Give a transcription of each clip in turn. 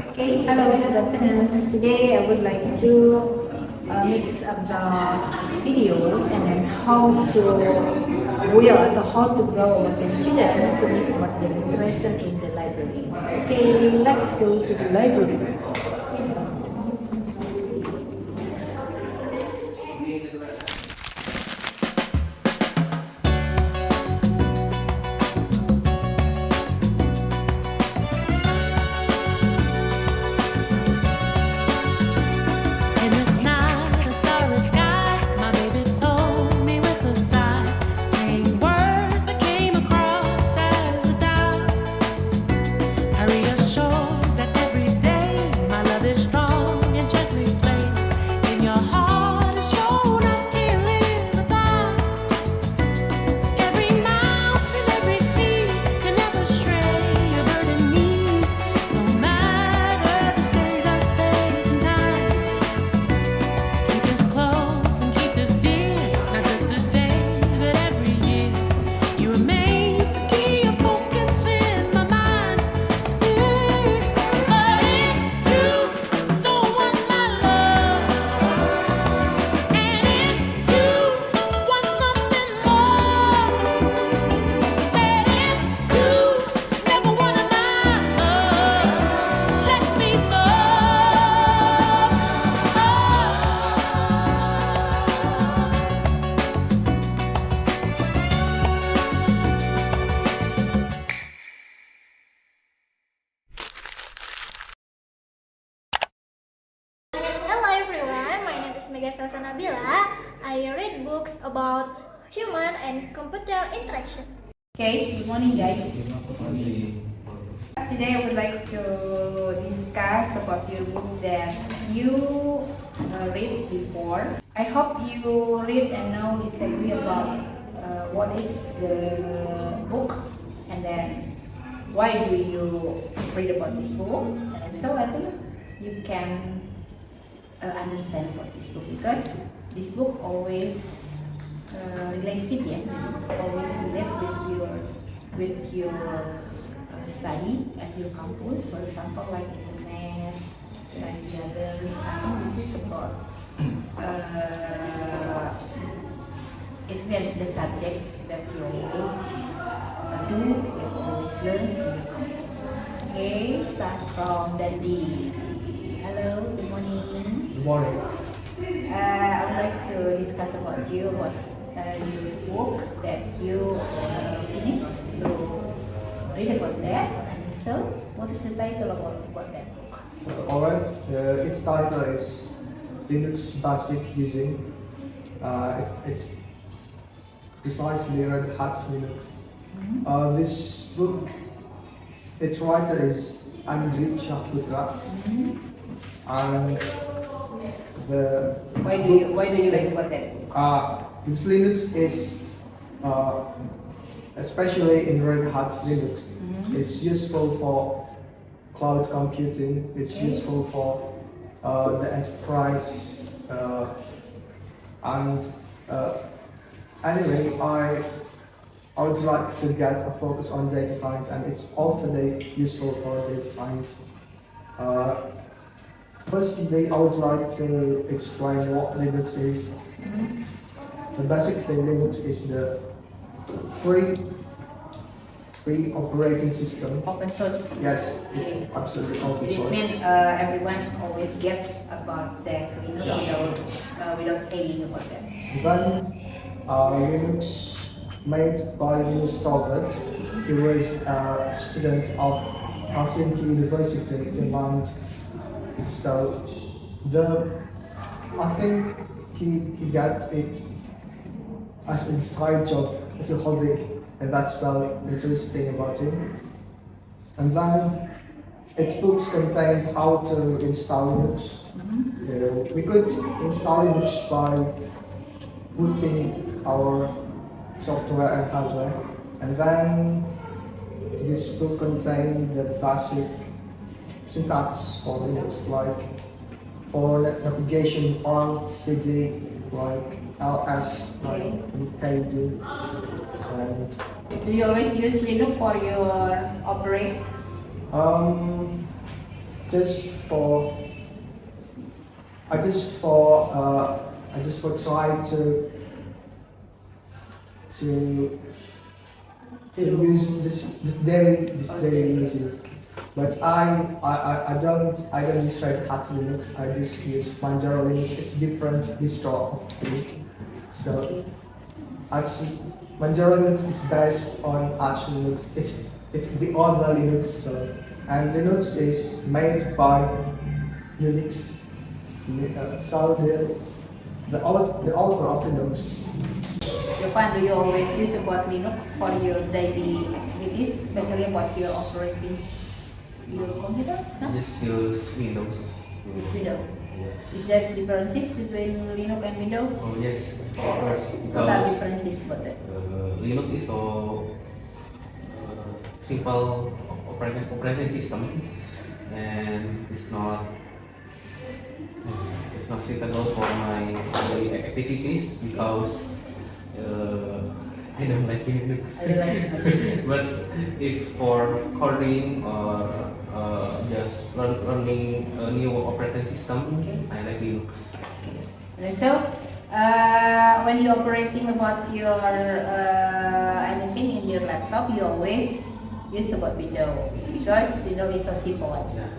Okay, hello, good afternoon. Today I would like to mix about video and then how to build or how to grow the student to make about the interested in the library. Okay, let's go to the library. In this night of starry sky, my baby told me with a sigh, saying words that came across as a doubt. I reassured that every day my love is strong and gently placed in your heart. Is shown I can't live without. Every mountain, every sea can never stray a bird in me, no matter the state of space and time. Keep this close and keep this dear, not just today, but every year. You were made to be a focus in my mind. But if you don't want my love, and if you want something more, said if you never wanted my love, let me Hello everyone, my name is Mega Salsa Nabila. I read books about human and computer interaction. Okay, good morning guys. Today I would like to discuss about your book that you read before. I hope you read and know exactly about what is the book and then why do you read about this book. And so I think you can understand about this book because this book always related, always relate with your study at your campus. For example, like internet, like the others. I think this is about it's been the subject that you always do, you always learn in your campus. Okay, start from Dandi. Hello, good morning. Good morning. I would like to discuss about you what your book that you finished to read about that. And so, what is the title about that book? Alright, its title is Linux Basic Using. It's precisely Red Hat Linux. This book, its writer is Andrew Shahputra, and the Why do you like about that book? this Linux is especially in Red Hat Linux. It's useful for cloud computing. It's Okay. useful for the enterprise, and anyway, I would like to get a focus on data science, and it's awfully useful for data science. Firstly, I would like to explain what Linux is. Basically, Linux is the free operating system. Open source. Yes, it's absolutely open This source. means everyone always get about that, without paying about that. Then Linux made by Linus Torvald. He was a student of Helsinki University in Finland. So I think he got it as a side job, as a hobby, and that's the interesting about him. And then its books contained how to install Linux. We could install Linux by booting our software and hardware, and then this book contained the basic syntax for Linux, like for navigation file, cd, like ls, like kd, and Do you always use Linux for your operate? Um, just for I just for try to use this daily music. But I don't use Red Hat Linux. I just use Manjaro Linux. It's different distro of Linux. So actually, Manjaro Linux is based on Arch Linux. It's the other Linux. So and Linux is made by Unix. So the author of Linux. Jovan, do you always use about Linux for your daily activities, especially about your operating your computer? No? Just use Windows. It's Windows. Yes. Is there differences between Linux and Windows? Oh yes, of course. What are Because differences about that? Linux is so simple operating system, and it's not suitable for my daily activities because I don't like Linux. I don't like Linux. But if for coding or just learning a new operating system, Okay. I like Linux. And so, when you're operating about your anything in your laptop, you always use about Windows because Windows is so simple. Yeah,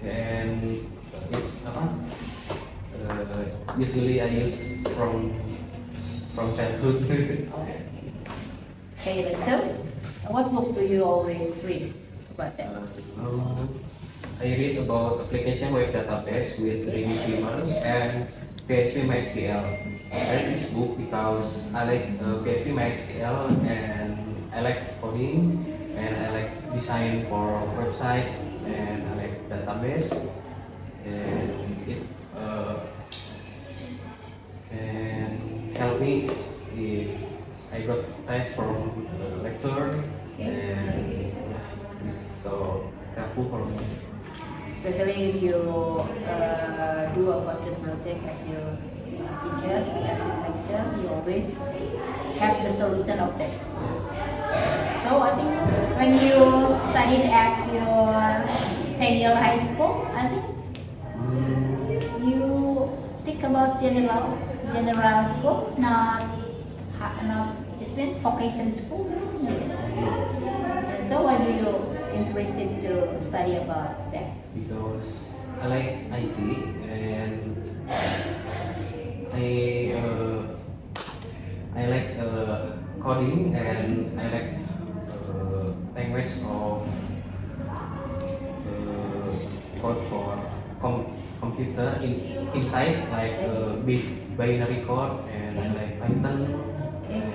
and it's apa? Usually I use from childhood. Okay, so what book do you always read about that? I read about application web database with Dream Beamer and PHP MySQL. I read this book because I like PHP MySQL and I like coding and I like design for website and I like database and it can help me if I got test from lecture and it's so helpful for me. Especially if you do about the project at your teacher, at your lecture, you always have the solution of that. So I think when you studied at your senior high school, I think you think about general school, not it's been vocation school. And so why do you interested to study about that? Because I like IT and I like coding and I like language of code for computer inside like binary code and I like Python. Okay. And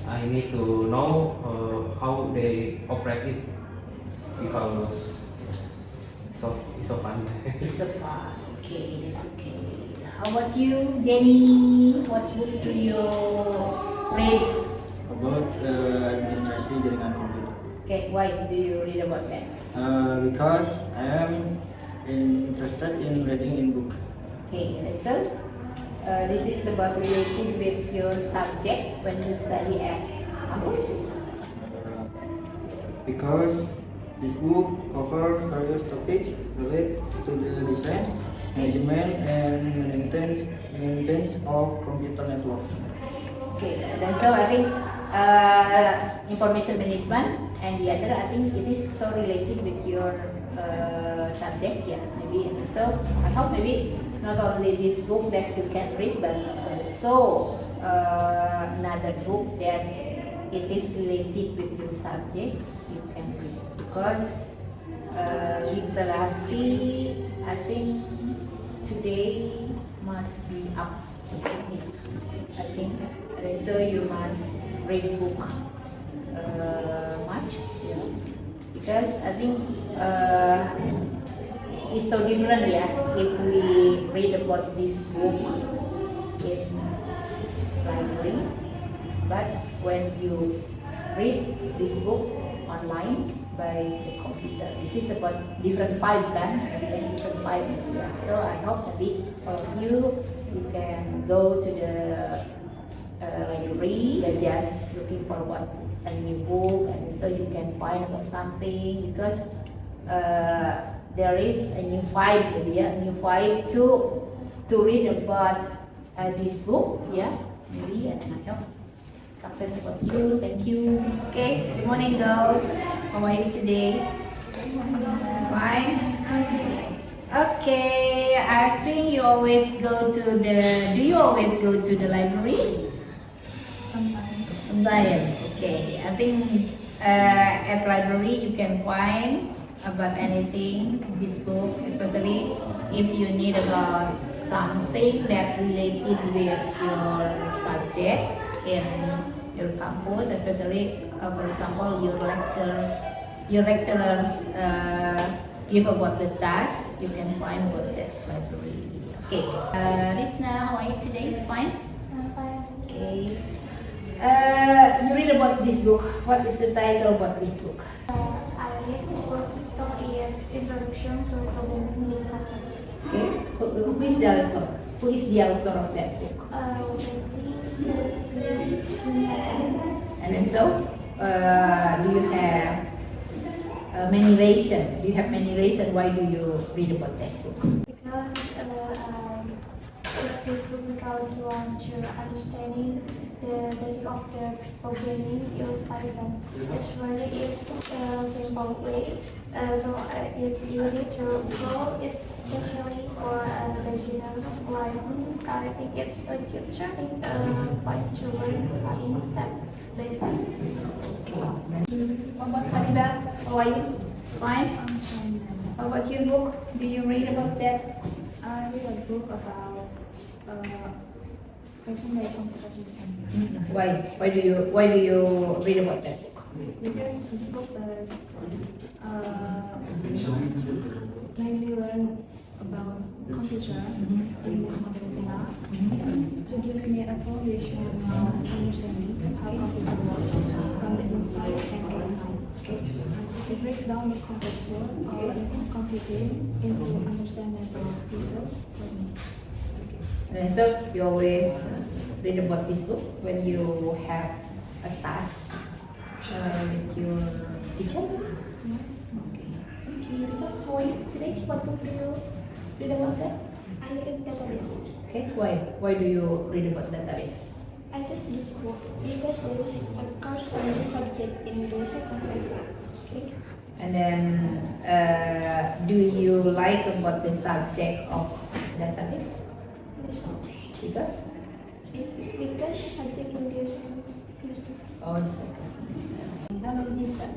I need to know how they operate it because it's so fun. It's so fun. Okay, that's okay. How about you, Jenny? What book do you read? About administrasi jaringan komputer. Okay, why do you read about that? Because I am interested in reading in book. Okay, and so this is about related with your subject when you study at campus. Because this book covers various topics related to the design, management, and maintenance of computer network. Okay, and so I think information management and the other, I think it is so related with your subject, yeah, maybe. And so I hope maybe not only this book that you can read, but also another book that it is related with your subject you can read. Because literacy, I think today must be up. I think and so you must read book much, yeah. Because I think it's so different, yeah. If we read about this book in library, but when you read this book online by the computer, this is about different vibe, kan? And different vibe, yeah. So I hope maybe all of you can go to the library and just looking for what a new book, and so you can find about something because there is a new fight, a new fight to read about this book. Yeah, maybe, and I hope success about you. Thank you. Okay, good morning, girls. How are you today? Fine. Okay, I think you always go to the. Do you always go to the library? Sometimes. Okay, I think at library you can find about anything this book, especially if you need about something that related with your subject in your campus, especially for example your lecturers give about the task, you can find about that library. Okay, Rizna, how are you today? Fine. Okay. You read about this book. What is the title about this book? I read this book. It is Introduction to Programming Literature. Okay. Who is the author? Who is the author of that book? And then so, do you have many reasons? Do you have many reasons why do you read about this book? Because it's this book because you want to understanding the basic of the programming use Python. It's really is simple way, so it's easy to grow, especially for beginners. Like I think it's a good starting point to learn coding step basic. How about Hamida? How are you? Fine. How about your book? Do you read about that? I read a book about present-day computer system Why do you read about that book? because this book is mainly learn about computer in this modern era to give me a foundation of understanding how computer works from the inside and outside. It breaks down the complex world of computing into understandable pieces for me. And so you always read about this book when you have a task with your teacher. Yes. Okay. Thank you. How are you today? What book do you read about that? I read database. Okay. Why do you read about database? I choose this book because there is a course on this subject in the second semester. Okay. And then do you like about the subject of database? Because? Because subject in the second semester. Oh, the second semester. Hello, Lisa.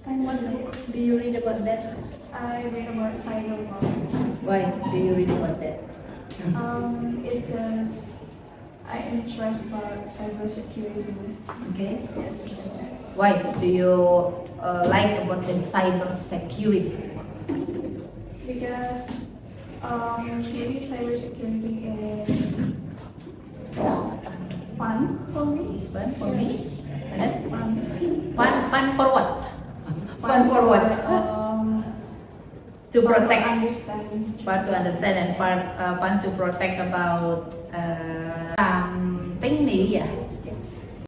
And what book do you read about that? I read about cyberpunk. Why do you read about that? It's because I'm interested about cybersecurity. Okay. Why do you like about the cyber security? Because maybe cybersecurity is fun for me. It's fun for me. And then Fun. fun for what? Fun for what? To protect. Understand. Fun to understand and fun to protect about something maybe, yeah.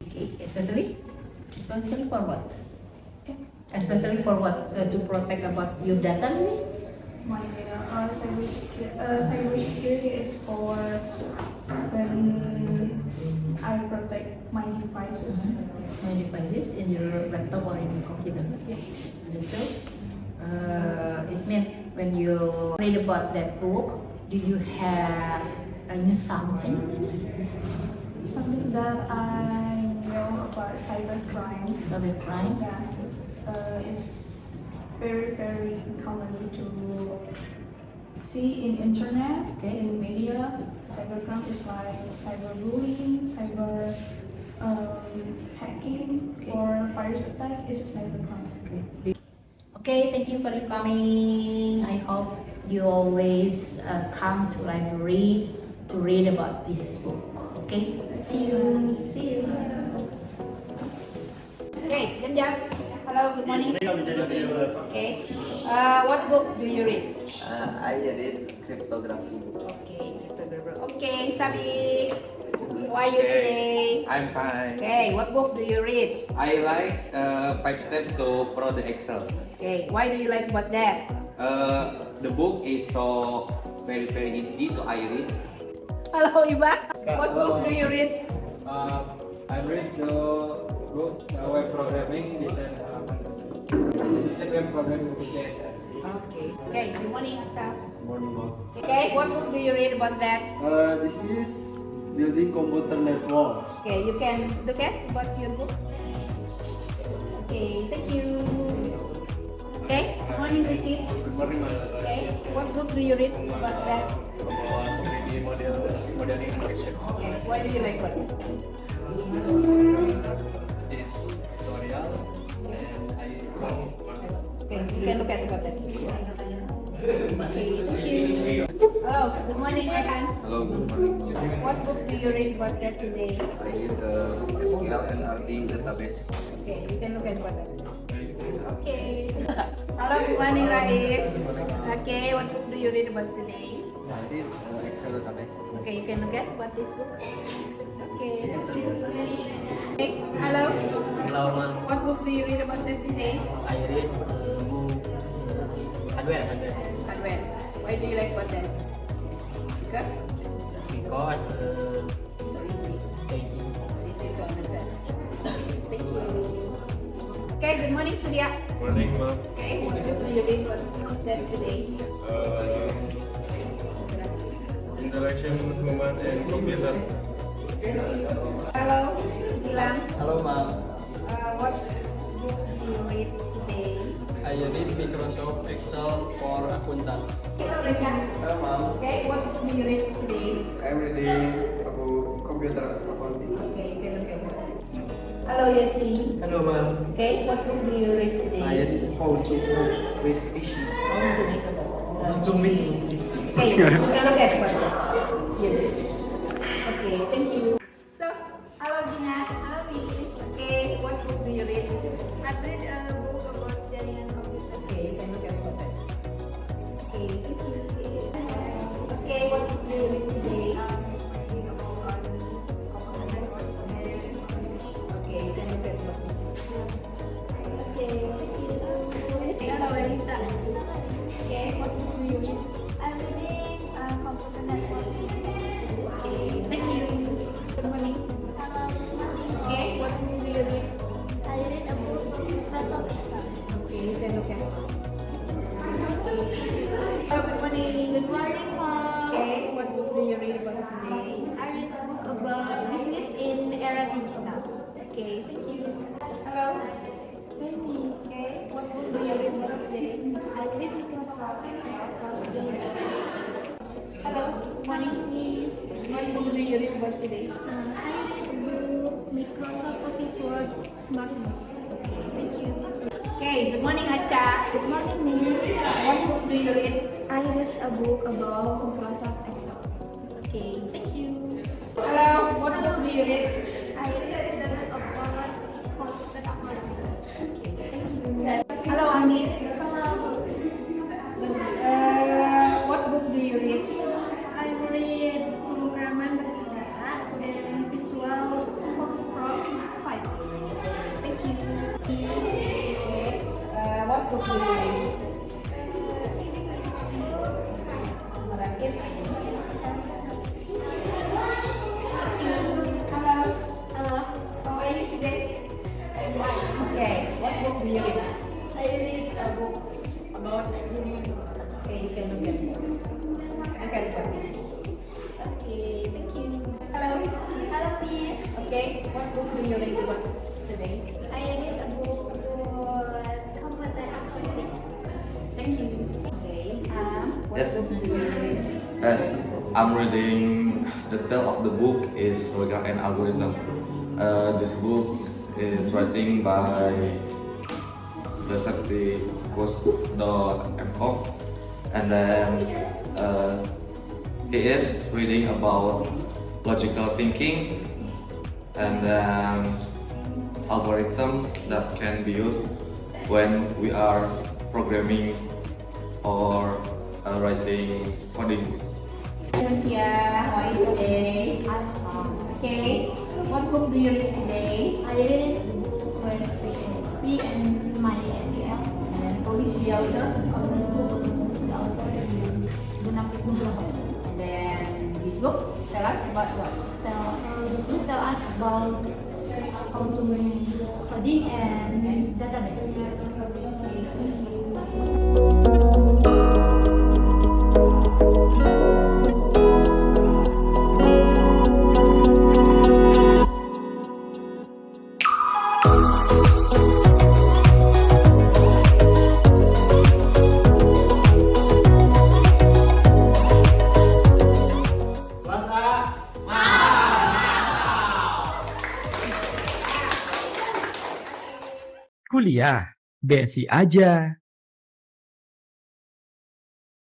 Okay, especially for what? Especially for what? To protect about your data maybe? My cybersecurity is for when I protect my devices. My devices in your laptop or in your computer. And so, it means when you read about that book, do you have a new something? Something that I know about cybercrime. Cybercrime? Yeah, it's very, very common to see in internet, Okay. in media. Cybercrime is like cyberbullying, cyber hacking, Okay. or virus attack is a cybercrime. Okay. Okay, thank you for your coming. I hope you always come to library to read about this book. Okay, see you. See you. Okay, Jam. Hello, good morning. Okay, what book do you read? I read cryptography. Okay, okay, Sabi. How are you today? I'm fine. Okay, what book do you read? I like 5 Steps to Pro the Excel. Okay, why do you like about that? The book is so very easy to I read. Hello, Iba. What book do you read? I read the book web programming design web programming with CSS. Okay. Okay. Good morning, Aksa. Morning, ma'am. Okay. What book do you read about that? This is building computer network. Okay. You can look at what's your book. Okay. Thank you. Okay. Good morning, Ricky. Good morning, Okay. What book do you read about that? about 3D modeling and fiction. Okay. Why do you like it? It's tutorial and I Okay. You can look at about that. Okay. Thank you. Hello. Good morning, Rehan. Hello, good morning. What book do you read about that today? I read SQL and RD database. Okay. You can look at about that. Okay. Hello. Good morning, Rais. Okay. What book do you read about today? I read Excel database. Okay, you can look at what this book. Okay, thank you. Okay, hello. Hello, ma'am. What book do you read about that today? I read book Advent. Hardware. Why do you like about that? Because Because so easy. easy. Easy to understand. Thank you. Okay, good morning, Surya. Morning, ma'am. Okay, what book do you read about that today? Interaction human and computer. Hello, Gilang. Hello, ma'am. What book do you read today? I read Microsoft Excel for accountant. Thank you. Hello, ma'am. Okay, what book do you read today? I'm reading about computer accounting. Okay, you can look at it. Hello, Yossi. Hello, ma'am. Okay, what book do you read today? I read how to cook with fish. How to make a book. How to make fish. Okay, you can look at it. Yes. Okay, thank you. So, hello Gina. Hello Vicky. Okay, what book do you read? I read a book about jaringan komputer. Okay, you can look at it. Okay, thank you. Okay, what book do you read today? Okay, you can look at it. Okay, thank you. Hello Elisa. Okay, what book do you read? I'm reading computer network. Okay, thank you. Good morning. Hello, good morning. Okay, what book do you read? I read a book Microsoft Excel. Okay, you can look at it. Oh, good morning. Good morning, Mom. Okay, what book do you read about today? I read a book about business in era digital. Okay, thank you. Hello. Okay, what book do you read about today? I read Microsoft Excel for business. Hello, good morning. Miss. What book do you read about today? I read a book Microsoft Office Word Smart Book. Okay, thank you. Okay, good morning, Acha. Good morning, Miss. What book do you read? I read a book about Microsoft Excel. Okay, thank you. Hello, what book do you read? I read a book about computer technology. Okay, thank you. Hello, Angit. Hello. What book do you read? I read Pemrograman Basis Data and Visual Fox Pro 5. Thank you. Okay, what book do you read? Merakit. Hello. Hello. How are you today? Okay, what book do you read? I read a book about union. Okay, you can look at it. Look at this. Okay, thank you. Hello. Hello, Miss. Okay, what book do you read about today? I read a book about computer accounting. Thank you. Okay, what Yes. book do you read? As I'm reading the title of the book is Program and Algorithm. This book is writing by the Sakti Kusdo.com, and then he is reading about logical thinking and then algorithm that can be used when we are programming or writing coding. Yeah, how are you today? I'm Okay, what book do you read today? I read the book with PHP and MySQL. And then who is the author of this book? And then this book tell us about what? This book tell us about how to make coding and database. Kuliah, BSI aja.